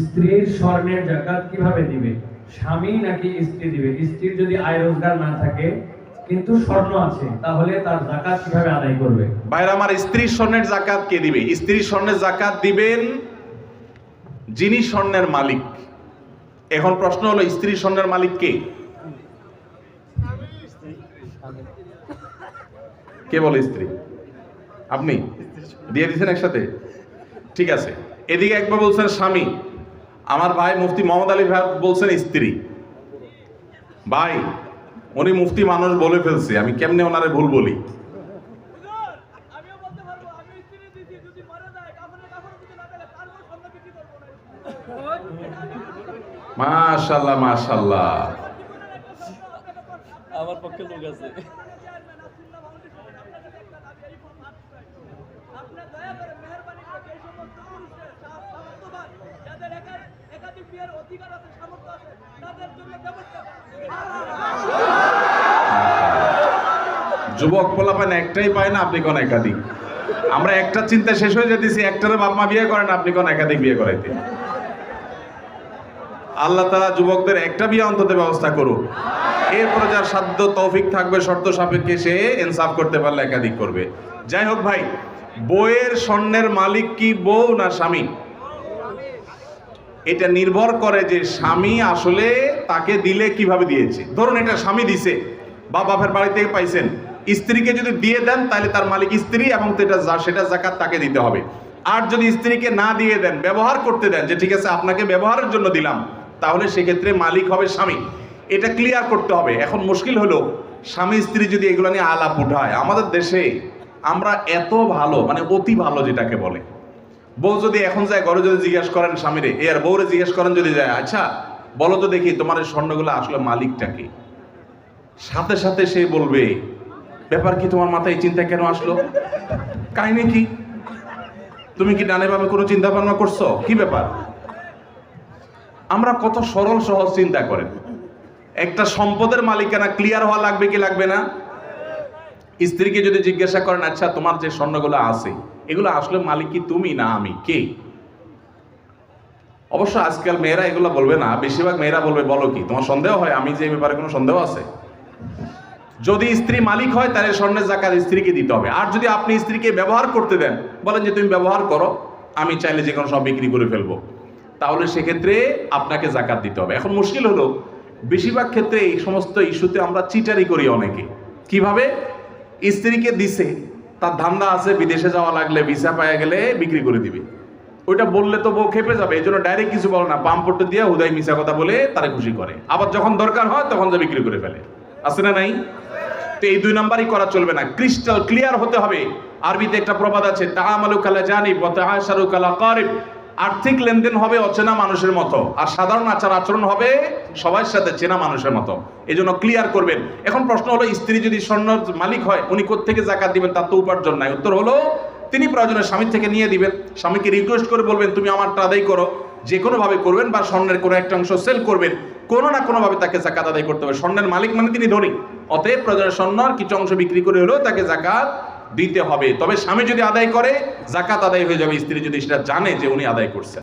স্ত্রীর স্বর্ণের যাকাত কিভাবে দিবে? স্বামী নাকি স্ত্রী দিবে? স্ত্রীর যদি আয় রোজগার না থাকে কিন্তু স্বর্ণ আছে, তাহলে তার যাকাত কিভাবে আদায় করবে? ভাইরা আমার, স্ত্রীর স্বর্ণের যাকাত কে দিবে? স্ত্রীর স্বর্ণের যাকাত দিবেন যিনি স্বর্ণের মালিক। এখন প্রশ্ন হলো, স্ত্রীর স্বর্ণের মালিক কে? কে বলে স্ত্রী? আপনি দিয়ে দিচ্ছেন একসাথে? ঠিক আছে, এদিকে একবার বলছেন স্বামী, আমার ভাই মুফতি মোহাম্মদ আলী ভাই বলছেন স্ত্রী। ভাই, উনি মুফতি মানুষ বলে ফেলছে, আমি কেমনে ওনারে ভুল বলি? মাশাআল্লাহ মাশাআল্লাহ, আমার পক্ষে লোক আছে। যুবক পোলাপান একটাই পায় না, আপনি কোন একাধিক? আমরা একটা চিন্তা শেষ হয়ে যেতেছি, একটারে বাপ মা বিয়ে করেন, আপনি কোন একাধিক বিয়ে করাইতে? আল্লাহ তাআলা যুবকদের একটা বিয়ে অন্তত ব্যবস্থা করুক, এরপরে যার সাধ্য তৌফিক থাকবে শর্ত সাপেক্ষে সে ইনসাফ করতে পারলে একাধিক করবে। যাই হোক ভাই, বউয়ের স্বর্ণের মালিক কি বউ না স্বামী? এটা নির্ভর করে যে স্বামী আসলে তাকে দিলে কিভাবে দিয়েছে। ধরুন এটা স্বামী দিছে বা বাপের বাড়ি থেকে পাইছেন, স্ত্রীকে যদি দিয়ে দেন তাহলে তার মালিক স্ত্রী এবং সেটা যাকাত তাকে দিতে হবে। আর যদি স্ত্রীকে না দিয়ে দেন, ব্যবহার করতে দেন, যে ঠিক আছে আপনাকে ব্যবহারের জন্য দিলাম, তাহলে সেক্ষেত্রে মালিক হবে স্বামী। এটা ক্লিয়ার করতে হবে। এখন মুশকিল হলো, স্বামী স্ত্রী যদি এগুলো নিয়ে আলাপ উঠায়, আমাদের দেশে আমরা এত ভালো, মানে অতি ভালো যেটাকে বলে, বউ যদি এখন যায় ঘরে যদি জিজ্ঞেস করেন স্বামীরে, আর বউরে জিজ্ঞেস করেন যদি যায়, আচ্ছা বলো তো দেখি তোমার এই স্বর্ণগুলো আসলে মালিকটা কি, সাথে সাথে সে বলবে, ব্যাপার কি, তোমার মাথায় চিন্তা কেন আসলো, কাহিনী কি, তুমি কি ডানে বামে কোনো চিন্তা ভাবনা করছো, কি ব্যাপার? আমরা কত সরল সহজ চিন্তা করেন। একটা সম্পদের মালিকানা ক্লিয়ার হওয়া লাগবে কি লাগবে না? স্ত্রীকে যদি জিজ্ঞাসা করেন, আচ্ছা তোমার যে স্বর্ণগুলো আছে এগুলো আসলে মালিক কি তুমি না আমি, কে? অবশ্য আজকাল মেয়েরা এগুলো বলবে না, বেশিরভাগ মেয়েরা বলবে, বলো কি, তোমার সন্দেহ হয় আমি যে ব্যাপারে কোনো সন্দেহ আছে? যদি স্ত্রী মালিক হয় তাহলে স্বর্ণের যাকাত স্ত্রীকে দিতে হবে। আর যদি আপনি স্ত্রীকে ব্যবহার করতে দেন, বলেন যে তুমি ব্যবহার করো, আমি চাইলে যে কোনো সব বিক্রি করে ফেলবো, তাহলে সেক্ষেত্রে আপনাকে যাকাত দিতে হবে। এখন মুশকিল হলো, বেশিরভাগ ক্ষেত্রে এই সমস্ত ইস্যুতে আমরা চিটারি করি অনেকে। কিভাবে? স্ত্রীকে দিছে, তার ধান্দা আছে বিদেশে যাওয়া লাগলে ভিসা পাওয়া গেলে বিক্রি করে দিবে, ওইটা বললে তো বউ খেপে যাবে, এই জন্য ডাইরেক্ট কিছু বলে না, পাম্পট দিয়ে হুদাই মিশা কথা বলে তারা খুশি করে, আবার যখন দরকার হয় তখন যা বিক্রি করে ফেলে। আছে না নাই? তো এই দুই নাম্বারই করা চলবে না, ক্রিস্টাল ক্লিয়ার হতে হবে। আরবিতে একটা প্রবাদ আছে, তাআমালু কালা জানিব ওয়া তাআশারু কালা কারিব। আর্থিক লেনদেন হবে অচেনা মানুষের মতো, আর সাধারণ আচার আচরণ হবে সবার সাথে চেনা মানুষের মতো। এই জন্য ক্লিয়ার করবেন। এখন প্রশ্ন হলো, স্ত্রী যদি স্বর্ণের মালিক হয়, উনি কোত্থেকে যাকাত দিবেন? তার তো উপার্জন নাই। উত্তর হলো, তিনি প্রয়োজনে স্বামীর থেকে নিয়ে দিবেন। স্বামীকে রিকোয়েস্ট করে বলবেন, তুমি আমারটা আদায় করো, যে কোনো ভাবে করবেন, বা স্বর্ণের কোনো একটা অংশ সেল করবেন, কোনো না কোনো ভাবে তাকে যাকাত আদায় করতে হবে। স্বর্ণের মালিক মানে তিনি ধনী, অতএব প্রয়োজনে স্বর্ণের কিছু অংশ বিক্রি করে হলেও তাকে যাকাত দিতে হবে। তবে স্বামী যদি আদায় করে, যাকাত আদায় হয়ে যাবে, স্ত্রী যদি সেটা জানে যে উনি আদায় করছেন।